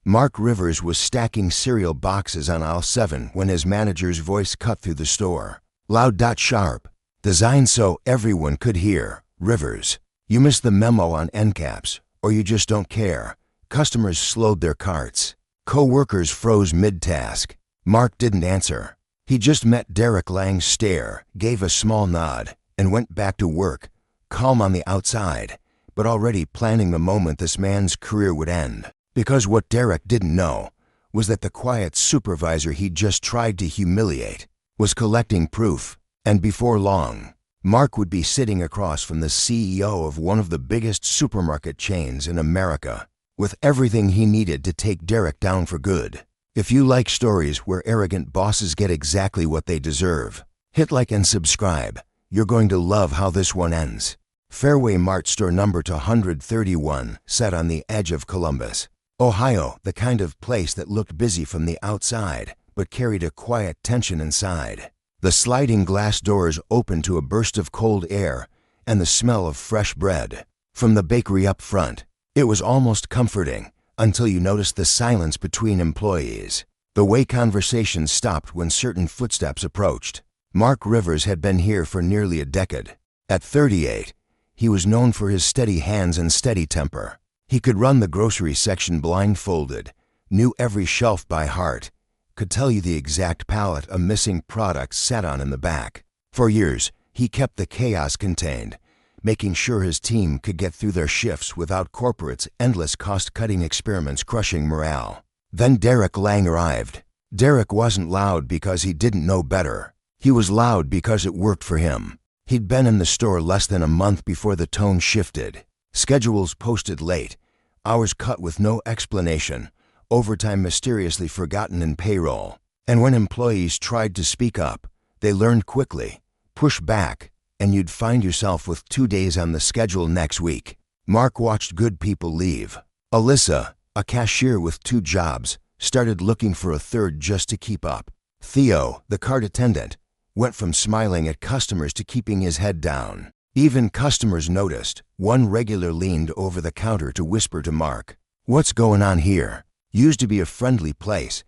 Mark Rivers was stacking cereal boxes on aisle 7 when his manager's voice cut through the store. Loud, sharp. Designed so everyone could hear. Rivers, you missed the memo on end caps, or you just don't care. Customers slowed their carts. Co-workers froze mid-task. Mark didn't answer. He just met Derek Lang's stare, gave a small nod, and went back to work, calm on the outside, but already planning the moment this man's career would end. Because what Derek didn't know was that the quiet supervisor he'd just tried to humiliate was collecting proof, and before long, Mark would be sitting across from the CEO of one of the biggest supermarket chains in America, with everything he needed to take Derek down for good. If you like stories where arrogant bosses get exactly what they deserve, hit like and subscribe. You're going to love how this one ends. Fairway Mart store number 231 sat on the edge of Columbus, Ohio, the kind of place that looked busy from the outside, but carried a quiet tension inside. The sliding glass doors opened to a burst of cold air and the smell of fresh bread. From the bakery up front, it was almost comforting until you noticed the silence between employees. The way conversations stopped when certain footsteps approached. Mark Rivers had been here for nearly a decade. At 38, he was known for his steady hands and steady temper. He could run the grocery section blindfolded, knew every shelf by heart, could tell you the exact pallet a missing product sat on in the back. For years, he kept the chaos contained, making sure his team could get through their shifts without corporate's endless cost-cutting experiments crushing morale. Then Derek Lang arrived. Derek wasn't loud because he didn't know better. He was loud because it worked for him. He'd been in the store less than a month before the tone shifted. Schedules posted late, hours cut with no explanation, overtime mysteriously forgotten in payroll. And when employees tried to speak up, they learned quickly, push back, and you'd find yourself with 2 days on the schedule next week. Mark watched good people leave. Alyssa, a cashier with 2 jobs, started looking for a third just to keep up. Theo, the cart attendant, went from smiling at customers to keeping his head down. Even customers noticed. One regular leaned over the counter to whisper to Mark, "What's going on here?" Used to be a friendly place.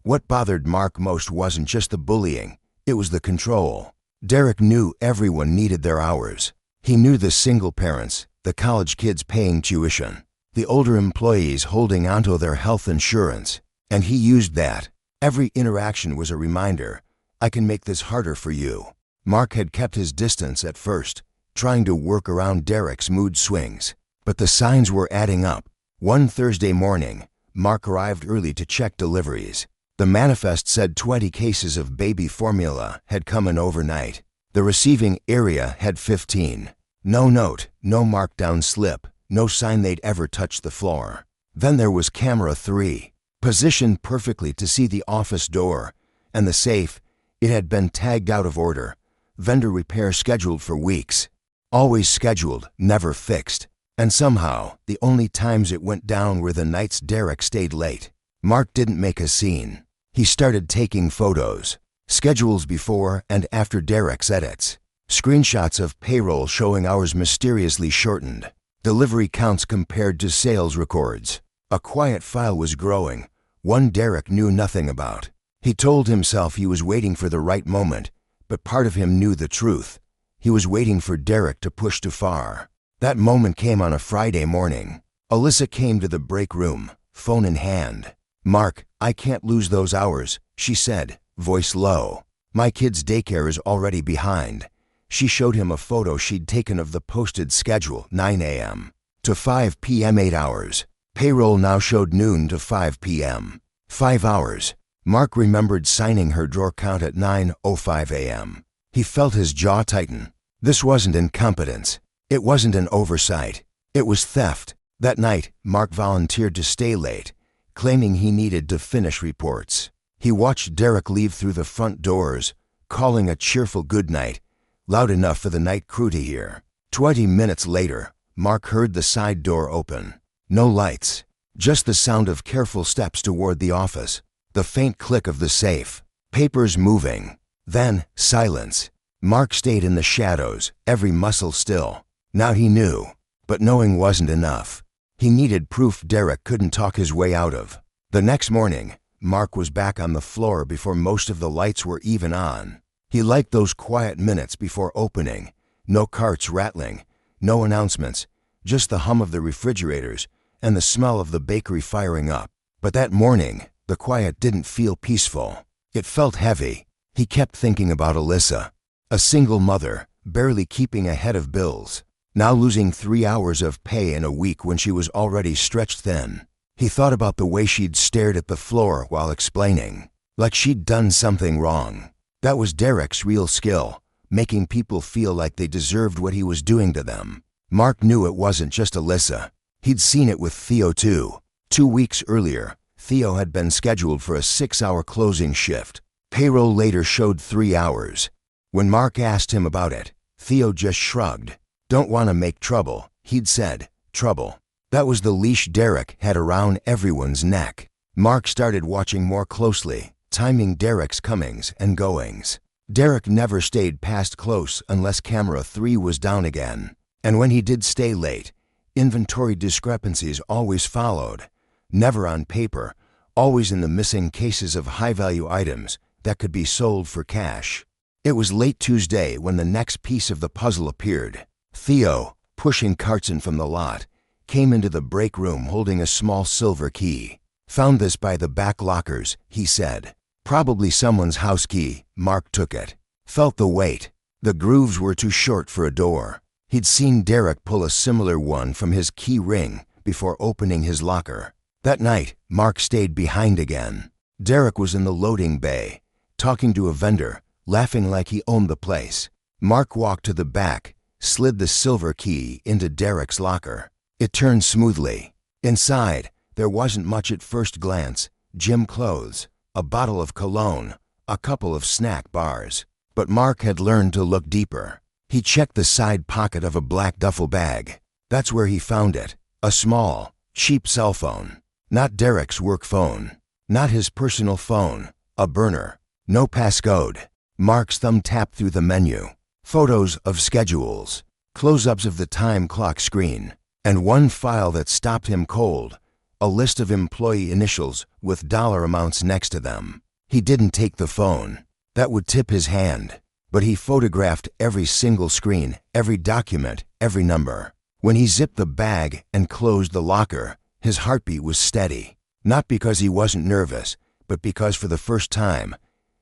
What bothered Mark most wasn't just the bullying, it was the control. Derek knew everyone needed their hours. He knew the single parents, the college kids paying tuition, the older employees holding onto their health insurance, and he used that. Every interaction was a reminder, I can make this harder for you. Mark had kept his distance at first, trying to work around Derek's mood swings. But the signs were adding up. One Thursday morning, Mark arrived early to check deliveries. The manifest said 20 cases of baby formula had come in overnight. The receiving area had 15. No note, no markdown slip, no sign they'd ever touched the floor. Then there was camera 3, positioned perfectly to see the office door, and the safe. It had been tagged out of order. Vendor repair scheduled for weeks. Always scheduled, never fixed. And somehow, the only times it went down were the nights Derek stayed late. Mark didn't make a scene. He started taking photos. Schedules before and after Derek's edits. Screenshots of payroll showing hours mysteriously shortened. Delivery counts compared to sales records. A quiet file was growing, one Derek knew nothing about. He told himself he was waiting for the right moment, but part of him knew the truth. He was waiting for Derek to push too far. That moment came on a Friday morning. Alyssa came to the break room, phone in hand. "Mark, I can't lose those hours," she said, voice low. "My kid's daycare is already behind." She showed him a photo she'd taken of the posted schedule, 9 a.m. to 5 p.m. 8 hours. Payroll now showed noon to 5 p.m. 5 hours. Mark remembered signing her drawer count at 9:05 a.m. He felt his jaw tighten. This wasn't incompetence. It wasn't an oversight. It was theft. That night, Mark volunteered to stay late, claiming he needed to finish reports. He watched Derek leave through the front doors, calling a cheerful goodnight, loud enough for the night crew to hear. 20 minutes later, Mark heard the side door open. No lights, just the sound of careful steps toward the office, the faint click of the safe, papers moving. Then, silence. Mark stayed in the shadows, every muscle still. Now he knew, but knowing wasn't enough. He needed proof Derek couldn't talk his way out of. The next morning, Mark was back on the floor before most of the lights were even on. He liked those quiet minutes before opening. No carts rattling, no announcements, just the hum of the refrigerators and the smell of the bakery firing up. But that morning, the quiet didn't feel peaceful. It felt heavy. He kept thinking about Alyssa, a single mother, barely keeping ahead of bills, now losing 3 hours of pay in a week when she was already stretched thin. He thought about the way she'd stared at the floor while explaining, like she'd done something wrong. That was Derek's real skill, making people feel like they deserved what he was doing to them. Mark knew it wasn't just Alyssa. He'd seen it with Theo too. 2 weeks earlier, Theo had been scheduled for a 6-hour closing shift. Payroll later showed 3 hours. When Mark asked him about it, Theo just shrugged. "Don't want to make trouble," he'd said. Trouble. That was the leash Derek had around everyone's neck. Mark started watching more closely, timing Derek's comings and goings. Derek never stayed past close unless camera 3 was down again. And when he did stay late, inventory discrepancies always followed. Never on paper, always in the missing cases of high-value items that could be sold for cash. It was late Tuesday when the next piece of the puzzle appeared. Theo, pushing carts in from the lot, came into the break room holding a small silver key. "Found this by the back lockers," he said. "Probably someone's house key." Mark took it. Felt the weight. The grooves were too short for a door. He'd seen Derek pull a similar one from his key ring before opening his locker. That night, Mark stayed behind again. Derek was in the loading bay, talking to a vendor, laughing like he owned the place. Mark walked to the back, slid the silver key into Derek's locker. It turned smoothly. Inside, there wasn't much at first glance. Gym clothes, a bottle of cologne, a couple of snack bars. But Mark had learned to look deeper. He checked the side pocket of a black duffel bag. That's where he found it. A small, cheap cell phone. Not Derek's work phone. Not his personal phone. A burner. No passcode. Mark's thumb tapped through the menu. Photos of schedules. Close-ups of the time clock screen. And one file that stopped him cold. A list of employee initials with dollar amounts next to them. He didn't take the phone. That would tip his hand. But he photographed every single screen, every document, every number. When he zipped the bag and closed the locker, his heartbeat was steady. Not because he wasn't nervous, but because for the first time,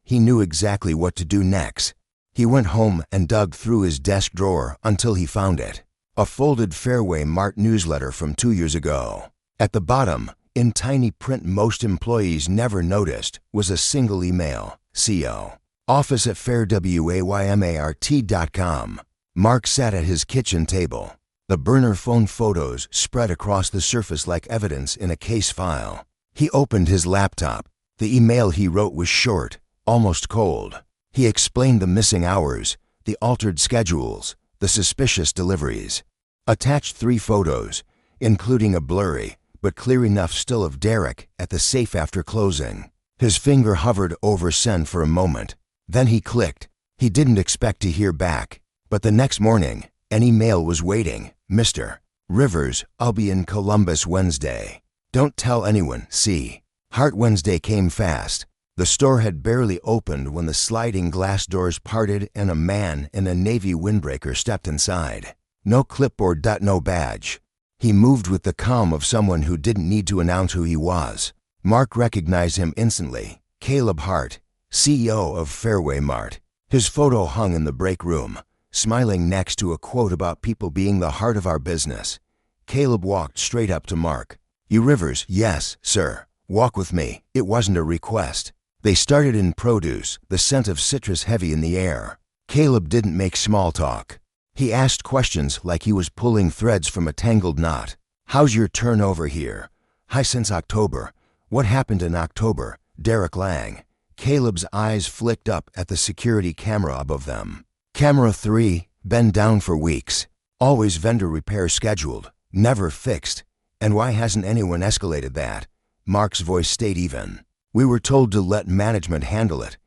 he knew exactly what to do next. He went home and dug through his desk drawer until he found it. A folded Fairway Mart newsletter from 2 years ago. At the bottom, in tiny print most employees never noticed, was a single email. CO. office@fairwaymart.com. Mark sat at his kitchen table. The burner phone photos spread across the surface like evidence in a case file. He opened his laptop. The email he wrote was short, almost cold. He explained the missing hours, the altered schedules, the suspicious deliveries. Attached 3 photos, including a blurry, but clear enough still of Derek at the safe after closing. His finger hovered over send for a moment. Then he clicked. He didn't expect to hear back. But the next morning, an email was waiting. "Mr. Rivers, I'll be in Columbus Wednesday. Don't tell anyone, see." Heart Wednesday came fast. The store had barely opened when the sliding glass doors parted and a man in a navy windbreaker stepped inside. No clipboard, no badge. He moved with the calm of someone who didn't need to announce who he was. Mark recognized him instantly. Caleb Hart, CEO of Fairway Mart. His photo hung in the break room, smiling next to a quote about people being the heart of our business. Caleb walked straight up to Mark. "You Rivers?" "Yes, sir. Walk with me." It wasn't a request. They started in produce, the scent of citrus heavy in the air. Caleb didn't make small talk. He asked questions like he was pulling threads from a tangled knot. "How's your turnover here?" "High since October." "What happened in October?" Derek Lang. Caleb's eyes flicked up at the security camera above them. "Camera 3, been down for weeks. Always vendor repair scheduled, never fixed. And why hasn't anyone escalated that?" Mark's voice stayed even. "We were told to let management handle it."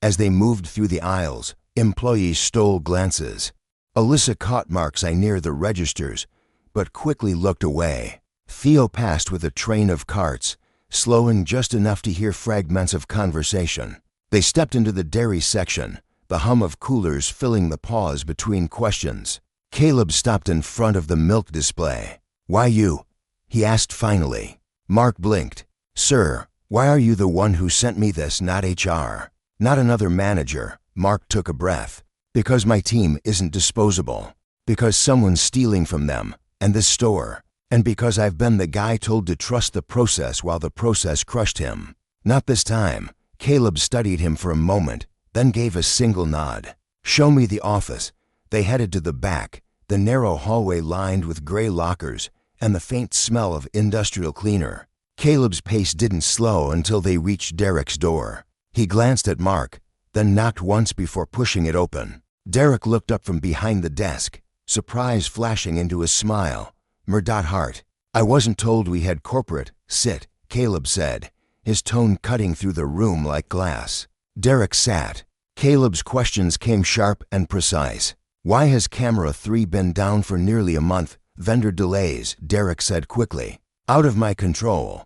As they moved through the aisles, employees stole glances. Alyssa caught Mark's eye near the registers, but quickly looked away. Theo passed with a train of carts, slowing just enough to hear fragments of conversation. They stepped into the dairy section, the hum of coolers filling the pause between questions. Caleb stopped in front of the milk display. "Why you?" he asked finally. Mark blinked. "Sir, why are you the one who sent me this, not HR? Not another manager." Mark took a breath. "Because my team isn't disposable. Because someone's stealing from them, and this store. And because I've been the guy told to trust the process while the process crushed him." "Not this time." Caleb studied him for a moment, then gave a single nod. "Show me the office." They headed to the back, the narrow hallway lined with gray lockers and the faint smell of industrial cleaner. Caleb's pace didn't slow until they reached Derek's door. He glanced at Mark, then knocked once before pushing it open. Derek looked up from behind the desk, surprise flashing into a smile. "Murdat Hart, I wasn't told we had corporate." "Sit," Caleb said, his tone cutting through the room like glass. Derek sat. Caleb's questions came sharp and precise. "Why has camera 3 been down for nearly a month?" "Vendor delays," Derek said quickly. "Out of my control."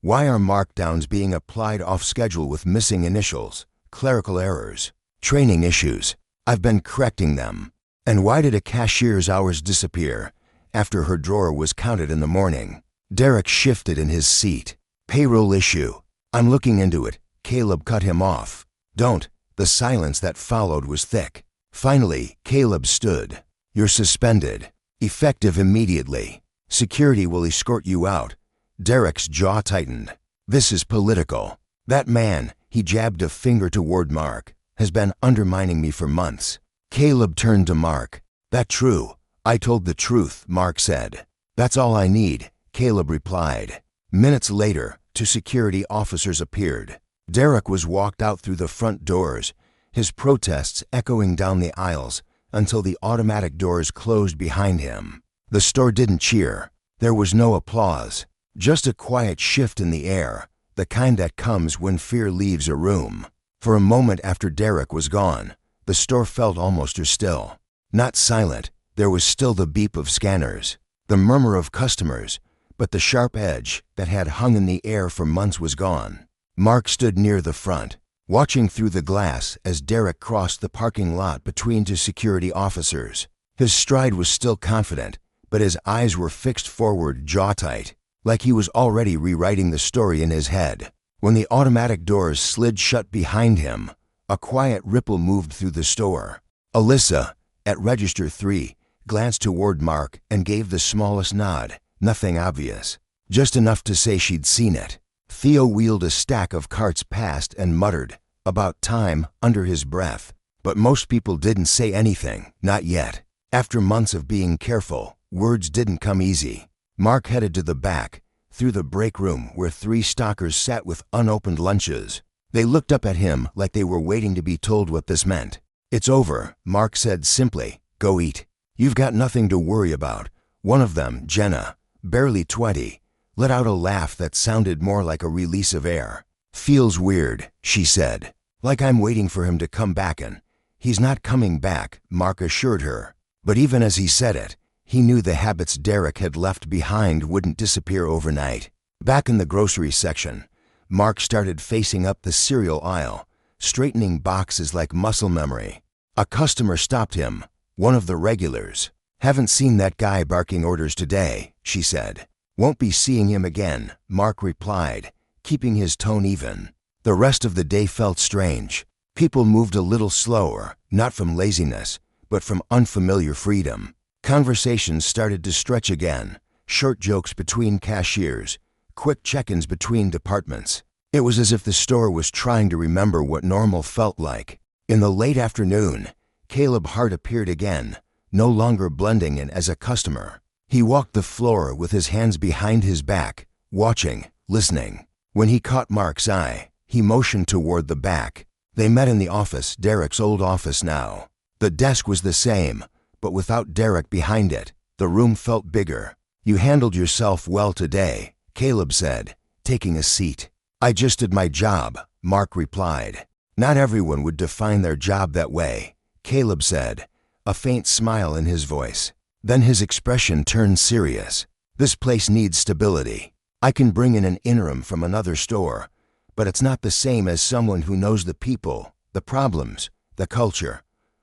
"Why are markdowns being applied off schedule with missing initials?" "Clerical errors." "Training issues." "I've been correcting them." "And why did a cashier's hours disappear after her drawer was counted in the morning?" Derek shifted in his seat. "Payroll issue." "I'm looking into it." Caleb cut him off. "Don't." The silence that followed was thick. Finally, Caleb stood. "You're suspended. Effective immediately. Security will escort you out." Derek's jaw tightened. "This is political. That man," he jabbed a finger toward Mark, "has been undermining me for months." Caleb turned to Mark. "That true?" "I told the truth," Mark said. "That's all I need," Caleb replied. Minutes later, 2 security officers appeared. Derek was walked out through the front doors, his protests echoing down the aisles until the automatic doors closed behind him. The store didn't cheer. There was no applause, just a quiet shift in the air, the kind that comes when fear leaves a room. For a moment after Derek was gone, the store felt almost still. Not silent, there was still the beep of scanners, the murmur of customers, but the sharp edge that had hung in the air for months was gone. Mark stood near the front, watching through the glass as Derek crossed the parking lot between 2 security officers. His stride was still confident, but his eyes were fixed forward, jaw tight, like he was already rewriting the story in his head. When the automatic doors slid shut behind him, a quiet ripple moved through the store. Alyssa, at register 3, glanced toward Mark and gave the smallest nod, nothing obvious, just enough to say she'd seen it. Theo wheeled a stack of carts past and muttered, "About time," under his breath. But most people didn't say anything, not yet. After months of being careful, words didn't come easy. Mark headed to the back, through the break room where 3 stockers sat with unopened lunches. They looked up at him like they were waiting to be told what this meant. "It's over," Mark said simply. "Go eat. You've got nothing to worry about." One of them, Jenna, barely 20, let out a laugh that sounded more like a release of air. "Feels weird," she said. "Like I'm waiting for him to come back and—" "He's not coming back," Mark assured her. But even as he said it, he knew the habits Derek had left behind wouldn't disappear overnight. Back in the grocery section, Mark started facing up the cereal aisle, straightening boxes like muscle memory. A customer stopped him, one of the regulars. "Haven't seen that guy barking orders today," she said. "Won't be seeing him again," Mark replied, keeping his tone even. The rest of the day felt strange. People moved a little slower, not from laziness, but from unfamiliar freedom. Conversations started to stretch again, short jokes between cashiers, quick check-ins between departments. It was as if the store was trying to remember what normal felt like. In the late afternoon, Caleb Hart appeared again, no longer blending in as a customer. He walked the floor with his hands behind his back, watching, listening. When he caught Mark's eye, he motioned toward the back. They met in the office, Derek's old office now. The desk was the same, but without Derek behind it. The room felt bigger. "You handled yourself well today," Caleb said, taking a seat. "I just did my job," Mark replied. "Not everyone would define their job that way," Caleb said, a faint smile in his voice. Then his expression turned serious. "This place needs stability. I can bring in an interim from another store, but it's not the same as someone who knows the people, the problems, the culture.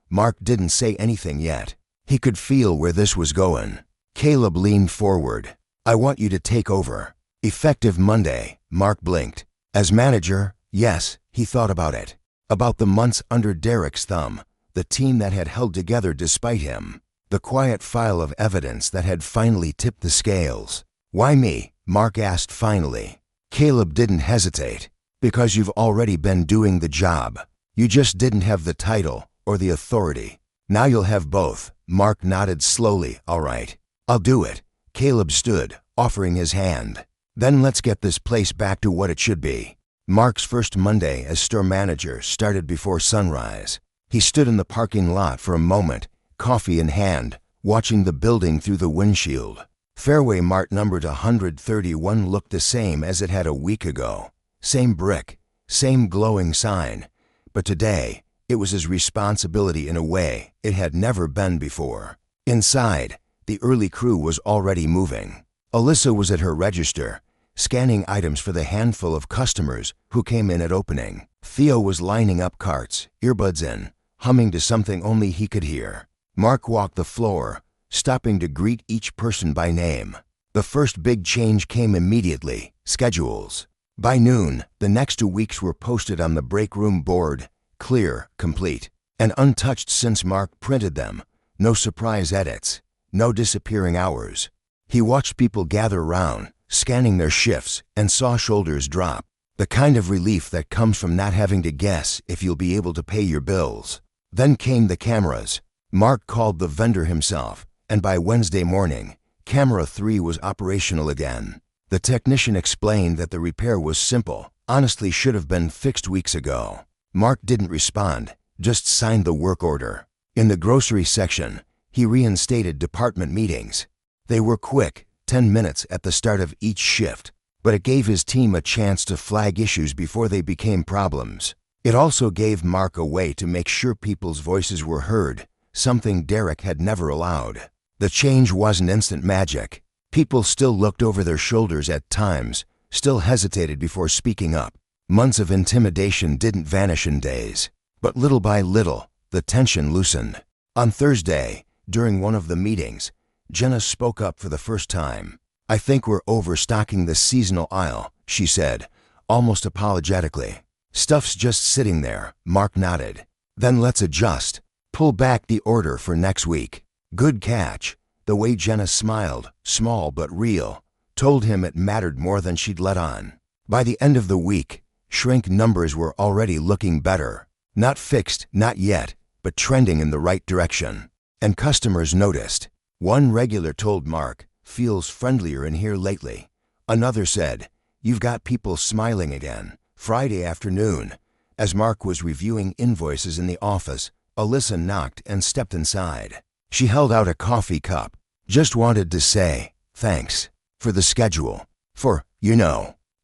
Mark didn't say anything yet. He could feel where this was going. Caleb leaned forward. I want you to take over. Effective Monday, Mark blinked. As manager, yes, he thought about it. About the months under Derek's thumb, the team that had held together despite him, the quiet file of evidence that had finally tipped the scales. Why me? Mark asked finally. Caleb didn't hesitate. Because you've already been doing the job. You just didn't have the title or the authority. Now you'll have both. Mark nodded slowly. All right. I'll do it. Caleb stood, offering his hand. Then let's get this place back to what it should be. Mark's first Monday as store manager started before sunrise. He stood in the parking lot for a moment, coffee in hand, watching the building through the windshield. Fairway Mart numbered 131 looked the same as it had a week ago. Same brick, same glowing sign. But today, it was his responsibility in a way it had never been before. Inside, the early crew was already moving. Alyssa was at her register, scanning items for the handful of customers who came in at opening. Theo was lining up carts, earbuds in, humming to something only he could hear. Mark walked the floor, stopping to greet each person by name. The first big change came immediately: schedules. By noon, the next 2 weeks were posted on the break room board, clear, complete, and untouched since Mark printed them. No surprise edits, no disappearing hours. He watched people gather round, scanning their shifts, and saw shoulders drop. The kind of relief that comes from not having to guess if you'll be able to pay your bills. Then came the cameras. Mark called the vendor himself, and by Wednesday morning, Camera 3 was operational again. The technician explained that the repair was simple, honestly should have been fixed weeks ago. Mark didn't respond, just signed the work order. In the grocery section, he reinstated department meetings. They were quick, 10 minutes at the start of each shift, but it gave his team a chance to flag issues before they became problems. It also gave Mark a way to make sure people's voices were heard, something Derek had never allowed. The change wasn't instant magic. People still looked over their shoulders at times, still hesitated before speaking up. Months of intimidation didn't vanish in days, but little by little, the tension loosened. On Thursday, during one of the meetings, Jenna spoke up for the first time. I think we're overstocking the seasonal aisle, she said, almost apologetically. Stuff's just sitting there, Mark nodded. Then let's adjust. Pull back the order for next week. Good catch. The way Jenna smiled, small but real, told him it mattered more than she'd let on. By the end of the week, shrink numbers were already looking better. Not fixed, not yet, but trending in the right direction. And customers noticed. One regular told Mark, feels friendlier in here lately. Another said, you've got people smiling again. Friday afternoon, as Mark was reviewing invoices in the office, Alyssa knocked and stepped inside. She held out a coffee cup. Just wanted to say, thanks. For the schedule. For,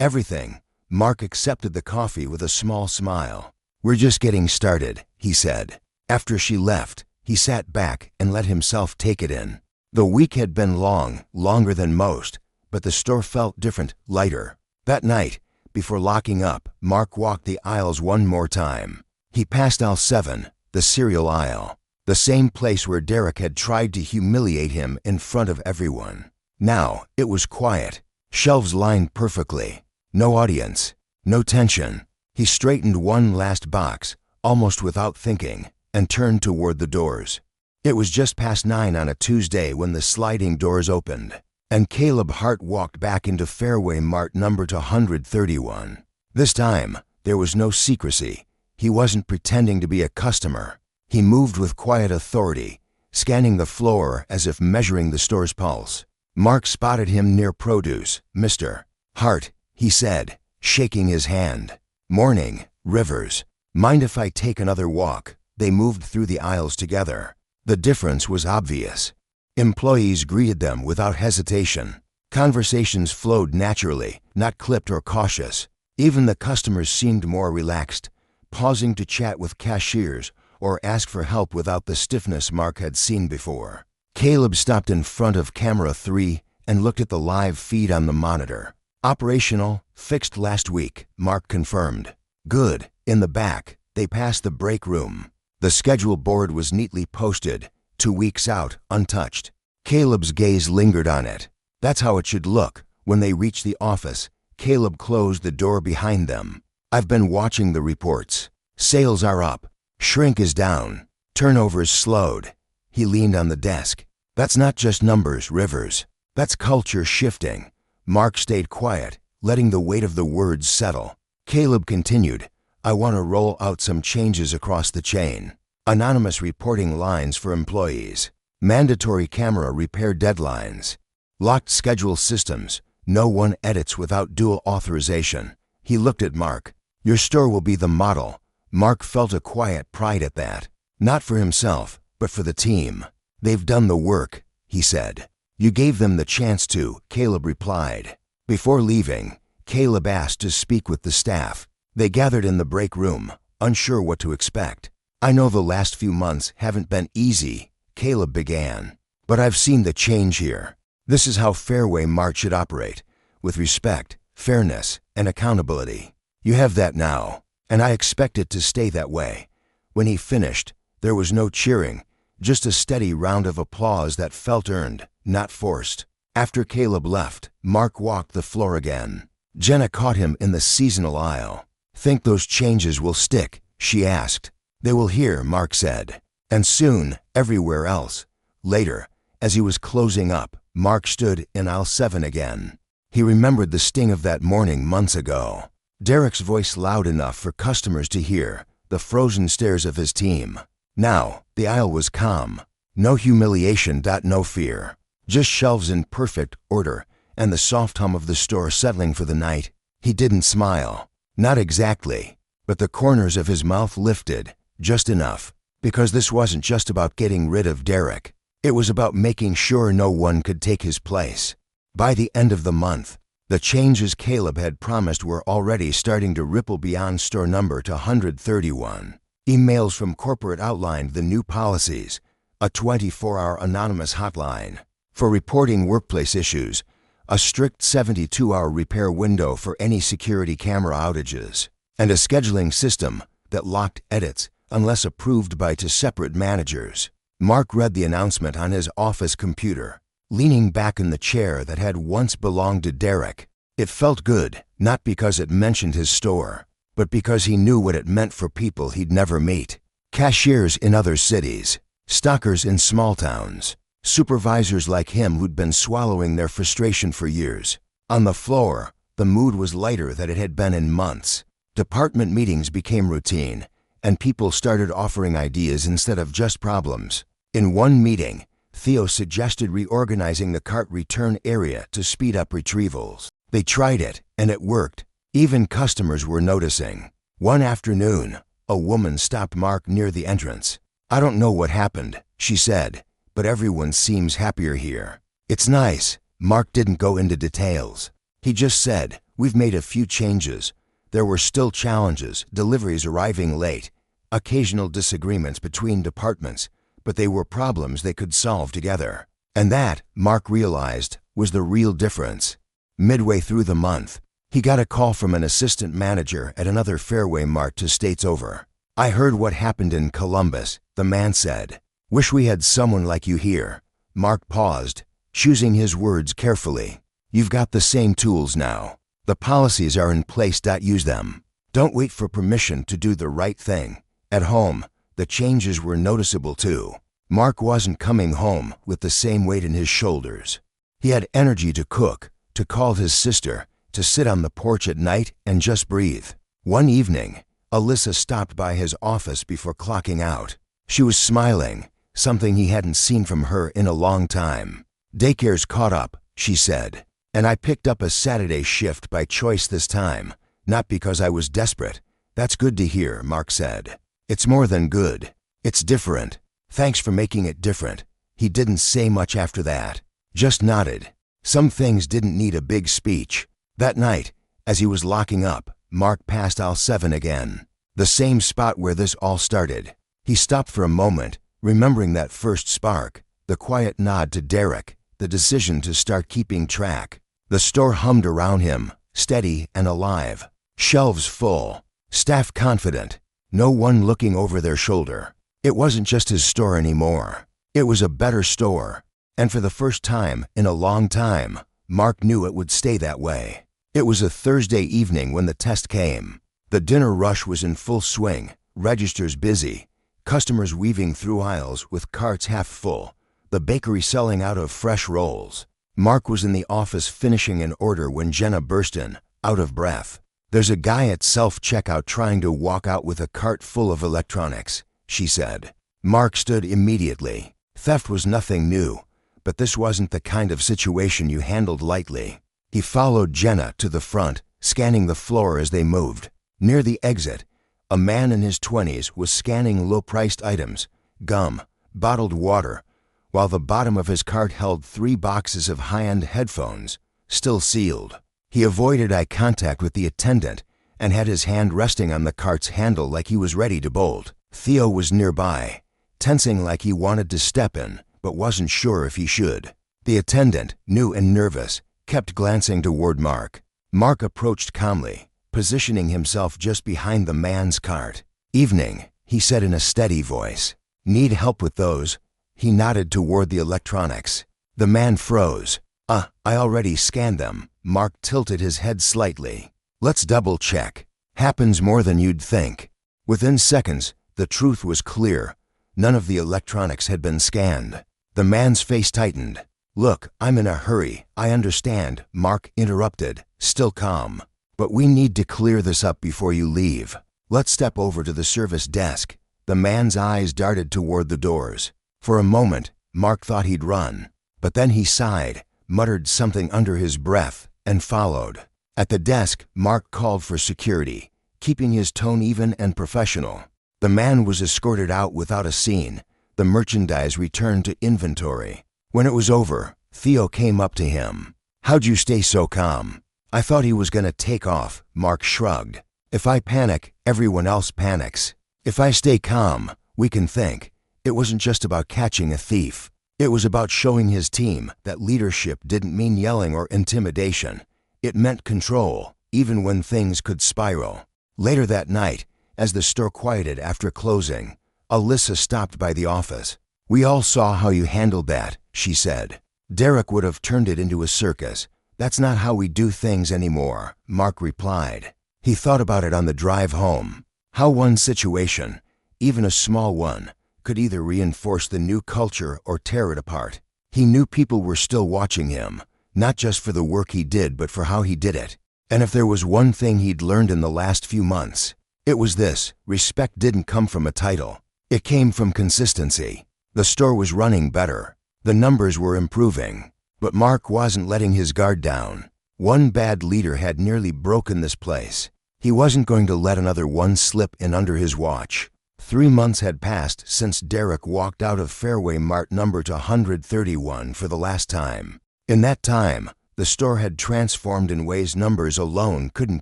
everything. Mark accepted the coffee with a small smile. We're just getting started, he said. After she left, he sat back and let himself take it in. The week had been long, longer than most, but the store felt different, lighter. That night, before locking up, Mark walked the aisles one more time. He passed aisle 7, the cereal aisle, the same place where Derek had tried to humiliate him in front of everyone. Now, it was quiet, shelves lined perfectly, no audience, no tension. He straightened one last box, almost without thinking, and turned toward the doors. It was just past 9 on a Tuesday when the sliding doors opened, and Caleb Hart walked back into Fairway Mart number 131. This time, there was no secrecy. He wasn't pretending to be a customer. He moved with quiet authority, scanning the floor as if measuring the store's pulse. Mark spotted him near produce. Mr. Hart, he said, shaking his hand. Morning, Rivers. Mind if I take another walk? They moved through the aisles together. The difference was obvious. Employees greeted them without hesitation. Conversations flowed naturally, not clipped or cautious. Even the customers seemed more relaxed, pausing to chat with cashiers or ask for help without the stiffness Mark had seen before. Caleb stopped in front of camera 3 and looked at the live feed on the monitor. Operational, fixed last week, Mark confirmed. Good. In the back, they passed the break room. The schedule board was neatly posted, 2 weeks out, untouched. Caleb's gaze lingered on it. That's how it should look. When they reached the office, Caleb closed the door behind them. I've been watching the reports. Sales are up. Shrink is down. Turnover's slowed. He leaned on the desk. That's not just numbers, Rivers. That's culture shifting. Mark stayed quiet, letting the weight of the words settle. Caleb continued, I want to roll out some changes across the chain. Anonymous reporting lines for employees. Mandatory camera repair deadlines. Locked schedule systems. No one edits without dual authorization. He looked at Mark. Your store will be the model. Mark felt a quiet pride at that. Not for himself, but for the team. They've done the work, he said. You gave them the chance to, Caleb replied. Before leaving, Caleb asked to speak with the staff. They gathered in the break room, unsure what to expect. I know the last few months haven't been easy, Caleb began. But I've seen the change here. This is how Fairway Mart should operate, with respect, fairness, and accountability. You have that now, and I expect it to stay that way. When he finished, there was no cheering, just a steady round of applause that felt earned, not forced. After Caleb left, Mark walked the floor again. Jenna caught him in the seasonal aisle. Think those changes will stick? She asked. They will hear, Mark said. And soon, everywhere else. Later, as he was closing up, Mark stood in aisle 7 again. He remembered the sting of that morning months ago. Derek's voice loud enough for customers to hear, the frozen stares of his team. Now, the aisle was calm. No humiliation, no fear. Just shelves in perfect order, and the soft hum of the store settling for the night. He didn't smile. Not exactly, but the corners of his mouth lifted, just enough, because this wasn't just about getting rid of Derek. It was about making sure no one could take his place. By the end of the month, the changes Caleb had promised were already starting to ripple beyond store number to 131. Emails from corporate outlined the new policies, a 24-hour anonymous hotline for reporting workplace issues, a strict 72-hour repair window for any security camera outages, and a scheduling system that locked edits unless approved by two separate managers. Mark read the announcement on his office computer, leaning back in the chair that had once belonged to Derek. It felt good, not because it mentioned his store, but because he knew what it meant for people he'd never meet. Cashiers in other cities, stockers in small towns, supervisors like him who'd been swallowing their frustration for years. On the floor, the mood was lighter than it had been in months. Department meetings became routine, and people started offering ideas instead of just problems. In one meeting, Theo suggested reorganizing the cart return area to speed up retrievals. They tried it, and it worked. Even customers were noticing. One afternoon, a woman stopped Mark near the entrance. I don't know what happened, she said, but everyone seems happier here. It's nice. Mark didn't go into details. He just said, we've made a few changes. There were still challenges, deliveries arriving late, occasional disagreements between departments, but they were problems they could solve together. And that, Mark realized, was the real difference. Midway through the month, he got a call from an assistant manager at another Fairway Mart 2 states over. I heard what happened in Columbus, the man said. Wish we had someone like you here. Mark paused, choosing his words carefully. You've got the same tools now. The policies are in place. Use them. Don't wait for permission to do the right thing. At home, the changes were noticeable too. Mark wasn't coming home with the same weight in his shoulders. He had energy to cook, to call his sister, to sit on the porch at night and just breathe. One evening, Alyssa stopped by his office before clocking out. She was smiling, something he hadn't seen from her in a long time. Daycare's caught up, she said, and I picked up a Saturday shift by choice this time, not because I was desperate. That's good to hear, Mark said. It's more than good. It's different. Thanks for making it different. He didn't say much after that, just nodded. Some things didn't need a big speech. That night, as he was locking up, Mark passed aisle 7 again, the same spot where this all started. He stopped for a moment, remembering that first spark, the quiet nod to Derek, the decision to start keeping track. The store hummed around him, steady and alive. Shelves full, staff confident, no one looking over their shoulder. It wasn't just his store anymore. It was a better store. And for the first time in a long time, Mark knew it would stay that way. It was a Thursday evening when the test came. The dinner rush was in full swing, registers busy, customers weaving through aisles with carts half full, the bakery selling out of fresh rolls. Mark was in the office finishing an order when Jenna burst in, out of breath. "There's a guy at self-checkout trying to walk out with a cart full of electronics," she said. Mark stood immediately. Theft was nothing new, but this wasn't the kind of situation you handled lightly. He followed Jenna to the front, scanning the floor as they moved. Near the exit, a man in his 20s was scanning low-priced items, gum, bottled water, while the bottom of his cart held 3 boxes of high-end headphones, still sealed. He avoided eye contact with the attendant and had his hand resting on the cart's handle like he was ready to bolt. Theo was nearby, tensing like he wanted to step in, but wasn't sure if he should. The attendant, new and nervous, kept glancing toward Mark. Mark approached calmly, positioning himself just behind the man's cart. "Evening," he said in a steady voice. "Need help with those?" He nodded toward the electronics. The man froze. I already scanned them." Mark tilted his head slightly. "Let's double check." "Happens more than you'd think." Within seconds, the truth was clear. None of the electronics had been scanned. The man's face tightened. "Look, I'm in a hurry, I understand," Mark interrupted, still calm. "But we need to clear this up before you leave. Let's step over to the service desk." The man's eyes darted toward the doors. For a moment, Mark thought he'd run. But then he sighed, muttered something under his breath, and followed. At the desk, Mark called for security, keeping his tone even and professional. The man was escorted out without a scene. The merchandise returned to inventory. When it was over, Theo came up to him. "How'd you stay so calm?" "I thought he was gonna take off," Mark shrugged. "If I panic, everyone else panics. If I stay calm, we can think." It wasn't just about catching a thief. It was about showing his team that leadership didn't mean yelling or intimidation. It meant control, even when things could spiral. Later that night, as the store quieted after closing, Alyssa stopped by the office. "We all saw how you handled that," she said. "Derek would have turned it into a circus. That's not how we do things anymore," Mark replied. He thought about it on the drive home. How one situation, even a small one, could either reinforce the new culture or tear it apart. He knew people were still watching him, not just for the work he did, but for how he did it. And if there was one thing he'd learned in the last few months, it was this: respect didn't come from a title. It came from consistency. The store was running better. The numbers were improving. But Mark wasn't letting his guard down. One bad leader had nearly broken this place. He wasn't going to let another one slip in under his watch. 3 months had passed since Derek walked out of Fairway Mart number 131 for the last time. In that time, the store had transformed in ways numbers alone couldn't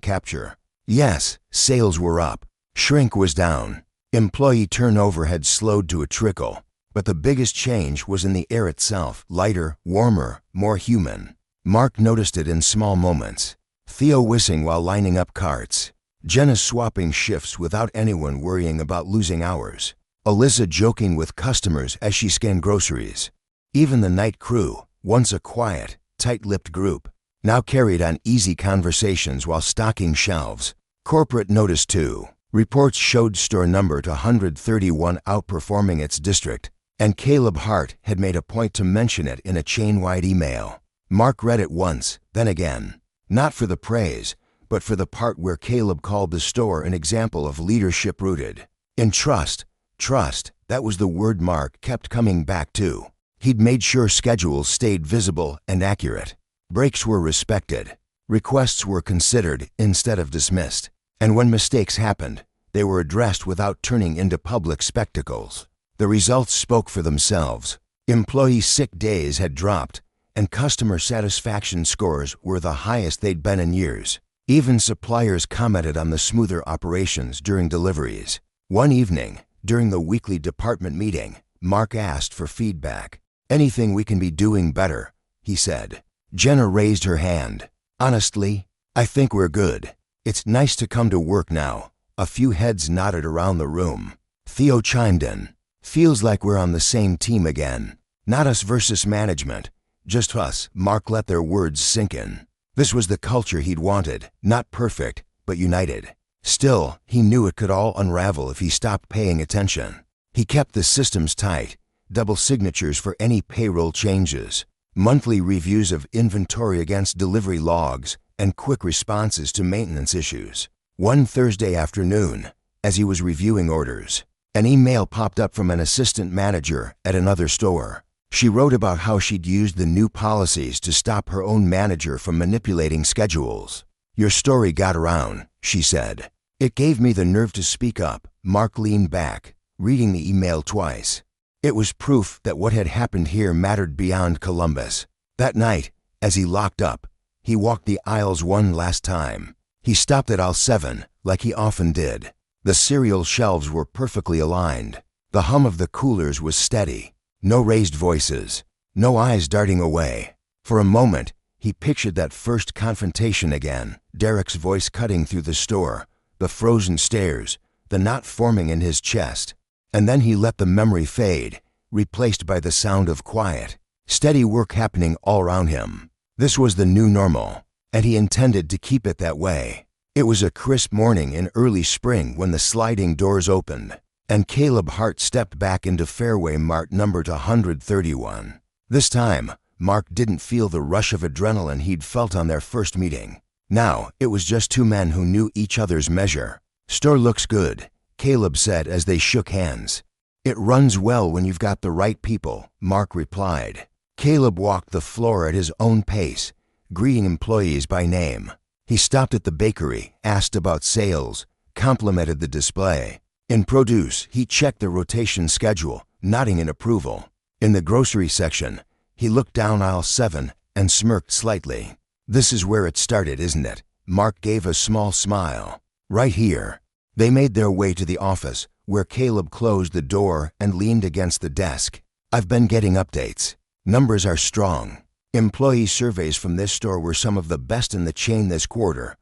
capture. Yes, sales were up. Shrink was down. Employee turnover had slowed to a trickle. But the biggest change was in the air itself, lighter, warmer, more human. Mark noticed it in small moments. Theo whistling while lining up carts. Jenna swapping shifts without anyone worrying about losing hours. Alyssa joking with customers as she scanned groceries. Even the night crew, once a quiet, tight-lipped group, now carried on easy conversations while stocking shelves. Corporate noticed too. Reports showed store number 131 outperforming its district, and Caleb Hart had made a point to mention it in a chain-wide email. Mark read it once, then again. Not for the praise, but for the part where Caleb called the store an example of leadership rooted in trust. Trust, that was the word Mark kept coming back to. He'd made sure schedules stayed visible and accurate. Breaks were respected. Requests were considered instead of dismissed. And when mistakes happened, they were addressed without turning into public spectacles. The results spoke for themselves. Employee sick days had dropped, and customer satisfaction scores were the highest they'd been in years. Even suppliers commented on the smoother operations during deliveries. One evening, during the weekly department meeting, Mark asked for feedback. "Anything we can be doing better?" he said. Jenna raised her hand. Honestly, I think we're good. It's nice to come to work now. A few heads nodded around the room. Theo chimed in. Feels like we're on the same team again. Not us versus management. Just us. Mark let their words sink in. This was the culture he'd wanted. Not perfect, but united. Still, he knew it could all unravel if he stopped paying attention. He kept the systems tight. Double signatures for any payroll changes. Monthly reviews of inventory against delivery logs, and quick responses to maintenance issues. One Thursday afternoon, as he was reviewing orders, an email popped up from an assistant manager at another store. She wrote about how she'd used the new policies to stop her own manager from manipulating schedules. Your story got around, she said. It gave me the nerve to speak up. Mark leaned back, reading the email twice. It was proof that what had happened here mattered beyond Columbus. That night, as he locked up, he walked the aisles one last time. He stopped at aisle 7, like he often did. The cereal shelves were perfectly aligned. The hum of the coolers was steady. No raised voices. No eyes darting away. For a moment, he pictured that first confrontation again. Derek's voice cutting through the store. The frozen stares. The knot forming in his chest. And then he let the memory fade, replaced by the sound of quiet. Steady work happening all around him. This was the new normal, and he intended to keep it that way. It was a crisp morning in early spring when the sliding doors opened, and Caleb Hart stepped back into Fairway Mart numbered 131. This time, Mark didn't feel the rush of adrenaline he'd felt on their first meeting. Now, it was just two men who knew each other's measure. Store looks good, Caleb said as they shook hands. It runs well when you've got the right people, Mark replied. Caleb walked the floor at his own pace, greeting employees by name. He stopped at the bakery, asked about sales, complimented the display. In produce, he checked the rotation schedule, nodding in approval. In the grocery section, he looked down aisle 7 and smirked slightly. This is where it started, isn't it? Mark gave a small smile. Right here. They made their way to the office, where Caleb closed the door and leaned against the desk. I've been getting updates. Numbers are strong. Employee surveys from this store were some of the best in the chain this quarter.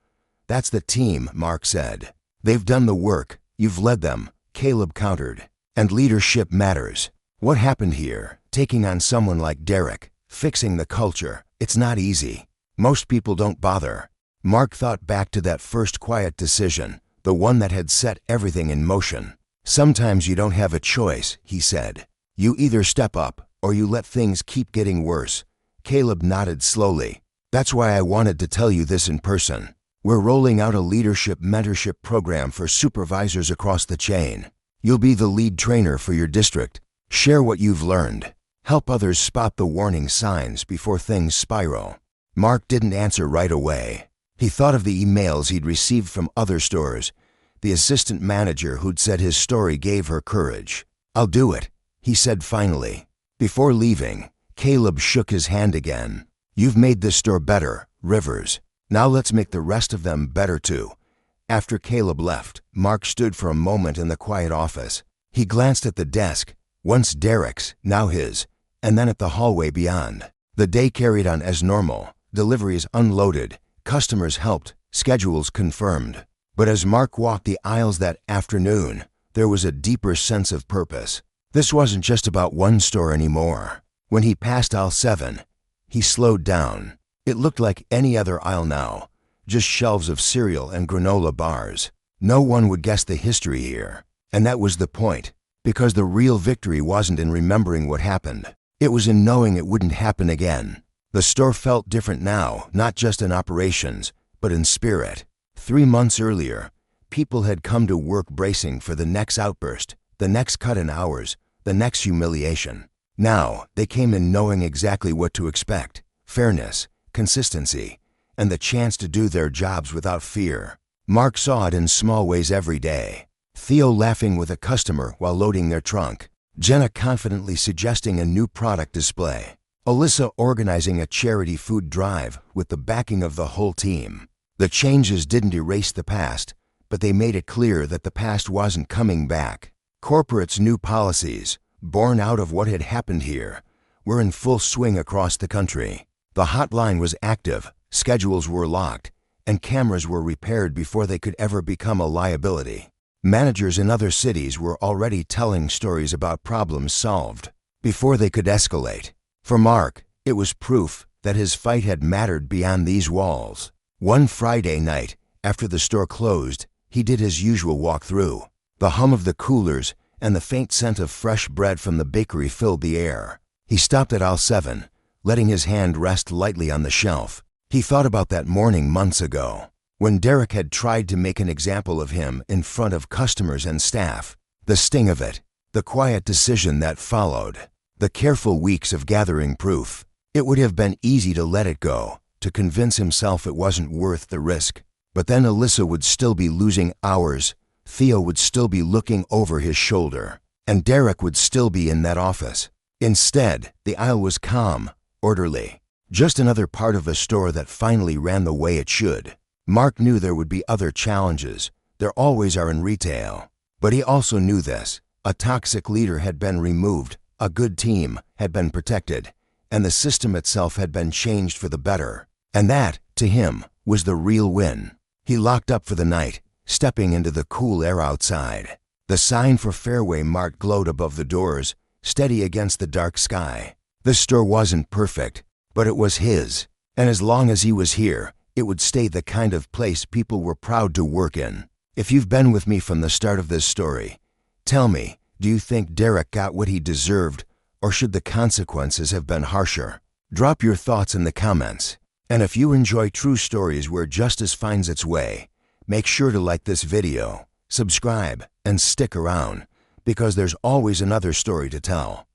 That's the team, Mark said. They've done the work. You've led them, Caleb countered. And leadership matters. What happened here? Taking on someone like Derek, fixing the culture. It's not easy. Most people don't bother. Mark thought back to that first quiet decision, the one that had set everything in motion. Sometimes you don't have a choice, he said. You either step up, or you let things keep getting worse. Caleb nodded slowly. That's why I wanted to tell you this in person. We're rolling out a leadership mentorship program for supervisors across the chain. You'll be the lead trainer for your district. Share what you've learned. Help others spot the warning signs before things spiral. Mark didn't answer right away. He thought of the emails he'd received from other stores. The assistant manager who'd said his story gave her courage. I'll do it, he said finally. Before leaving, Caleb shook his hand again. You've made this store better, Rivers. Now let's make the rest of them better too. After Caleb left, Mark stood for a moment in the quiet office. He glanced at the desk, once Derek's, now his, and then at the hallway beyond. The day carried on as normal, deliveries unloaded, customers helped, schedules confirmed. But as Mark walked the aisles that afternoon, there was a deeper sense of purpose. This wasn't just about one store anymore. When he passed aisle 7, he slowed down. It looked like any other aisle now, just shelves of cereal and granola bars. No one would guess the history here. And that was the point, because the real victory wasn't in remembering what happened. It was in knowing it wouldn't happen again. The store felt different now, not just in operations, but in spirit. 3 months earlier, people had come to work bracing for the next outburst, the next cut in hours, the next humiliation. Now, they came in knowing exactly what to expect: fairness, consistency, and the chance to do their jobs without fear. Mark saw it in small ways every day. Theo laughing with a customer while loading their trunk. Jenna confidently suggesting a new product display. Alyssa organizing a charity food drive with the backing of the whole team. The changes didn't erase the past, but they made it clear that the past wasn't coming back. Corporate's new policies, born out of what had happened here, were in full swing across the country. The hotline was active, schedules were locked, and cameras were repaired before they could ever become a liability. Managers in other cities were already telling stories about problems solved before they could escalate. For Mark, it was proof that his fight had mattered beyond these walls. One Friday night, after the store closed, he did his usual walk-through. The hum of the coolers and the faint scent of fresh bread from the bakery filled the air. He stopped at aisle 7, letting his hand rest lightly on the shelf. He thought about that morning months ago, when Derek had tried to make an example of him in front of customers and staff. The sting of it, the quiet decision that followed, the careful weeks of gathering proof. It would have been easy to let it go, to convince himself it wasn't worth the risk. But then Alyssa would still be losing hours, Theo would still be looking over his shoulder, and Derek would still be in that office. Instead, the aisle was calm, orderly. Just another part of a store that finally ran the way it should. Mark knew there would be other challenges. There always are in retail. But he also knew this. A toxic leader had been removed, a good team had been protected, and the system itself had been changed for the better. And that, to him, was the real win. He locked up for the night, stepping into the cool air outside. The sign for Fairway Mart glowed above the doors, steady against the dark sky. The store wasn't perfect, but it was his. And as long as he was here, it would stay the kind of place people were proud to work in. If you've been with me from the start of this story, tell me, do you think Derek got what he deserved, or should the consequences have been harsher? Drop your thoughts in the comments. And if you enjoy true stories where justice finds its way, make sure to like this video, subscribe, and stick around, because there's always another story to tell.